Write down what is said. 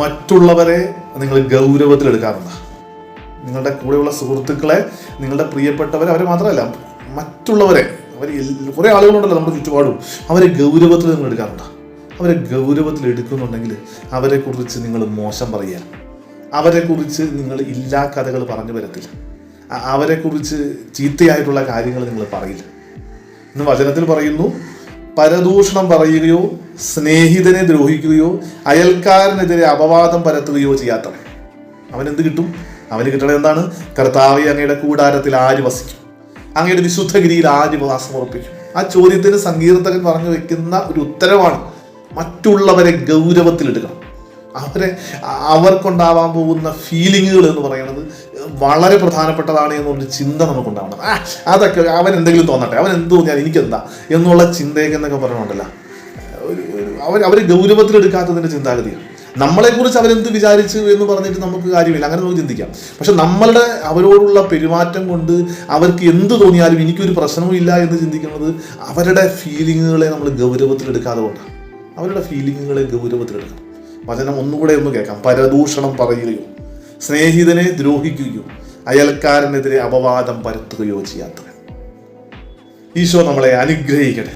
മറ്റുള്ളവരെ നിങ്ങൾ ഗൗരവത്തിലെടുക്കാറുണ്ട്? നിങ്ങളുടെ കൂടെയുള്ള സുഹൃത്തുക്കളെ, നിങ്ങളുടെ പ്രിയപ്പെട്ടവരെ, അവരെ മാത്രമല്ല മറ്റുള്ളവരെ, കുറേ ആളുകളുണ്ടല്ലോ നമ്മുടെ ചുറ്റുപാടും, അവരെ ഗൗരവത്തിൽ നിങ്ങൾ എടുക്കാറുണ്ട്? അവരെ ഗൗരവത്തിൽ എടുക്കുന്നുണ്ടെങ്കിൽ അവരെക്കുറിച്ച് നിങ്ങൾ മോശം പറയുക, അവരെക്കുറിച്ച് നിങ്ങൾ ഇല്ലാ കഥകൾ പറഞ്ഞു വരത്തില്ല, അവരെക്കുറിച്ച് ചീത്തയായിട്ടുള്ള കാര്യങ്ങൾ നിങ്ങൾ പറയില്ല. ഇന്ന് വചനത്തിൽ പറയുന്നു, പരദൂഷണം പറയുകയോ സ്നേഹിതനെ ദ്രോഹിക്കുകയോ അയൽക്കാരനെതിരെ അപവാദം പരത്തുകയോ ചെയ്യാത്തവൻ അവനെന്ത് കിട്ടും? അവന് കിട്ടണത് എന്താണ്? കർത്താവേ, അങ്ങയുടെ കൂടാരത്തിൽ ആര് വസിക്കും? അങ്ങയുടെ വിശുദ്ധഗിരിയിൽ ആര് വാസം ഉറപ്പിക്കും? ആ ചോദ്യത്തിന് സങ്കീർത്തകൻ പറഞ്ഞു വെക്കുന്ന ഒരു ഉത്തരവാണ് മറ്റുള്ളവരെ ഗൗരവത്തിലെടുക്കണം. അവർക്കുണ്ടാവാൻ പോകുന്ന ഫീലിങ്ങുകൾ എന്ന് പറയുന്നത് വളരെ പ്രധാനപ്പെട്ടതാണ് എന്നൊരു ചിന്ത നമുക്കുണ്ടാവണം. അതൊക്കെ അവൻ എന്തെങ്കിലും തോന്നട്ടെ, അവൻ എന്ത് തോന്നിയാൽ എനിക്കെന്താ എന്നുള്ള ചിന്തയൊക്കെ എന്നൊക്കെ പറയണുണ്ടല്ലോ, അവർ ഗൗരവത്തിലെടുക്കാത്തതിൻ്റെ ചിന്താഗതിയാണ്. നമ്മളെക്കുറിച്ച് അവരെന്ത് വിചാരിച്ചു എന്ന് പറഞ്ഞിട്ട് നമുക്ക് കാര്യമില്ല, അങ്ങനെ നമുക്ക് ചിന്തിക്കാം. പക്ഷെ നമ്മളുടെ അവരോടുള്ള പെരുമാറ്റം കൊണ്ട് അവർക്ക് എന്ത് തോന്നിയാലും എനിക്കൊരു പ്രശ്നവും ഇല്ല എന്ന് ചിന്തിക്കുന്നത് അവരുടെ ഫീലിങ്ങുകളെ നമ്മൾ ഗൗരവത്തിലെടുക്കാതെ കൊണ്ടാണ്. അവരുടെ ഫീലിങ്ങുകളെ ഗൗരവത്തിലെടുക്കണം. വചനം ഒന്നുകൂടെ ഒന്ന് കേൾക്കാം. പരദൂഷണം പറയുകയോ സ്നേഹിതനെ ദ്രോഹിക്കുകയോ അയൽക്കാരനെതിരെ അപവാദം പരത്തുകയോ ചെയ്യാത്തവൻ. ഈശോ നമ്മളെ അനുഗ്രഹിക്കട്ടെ.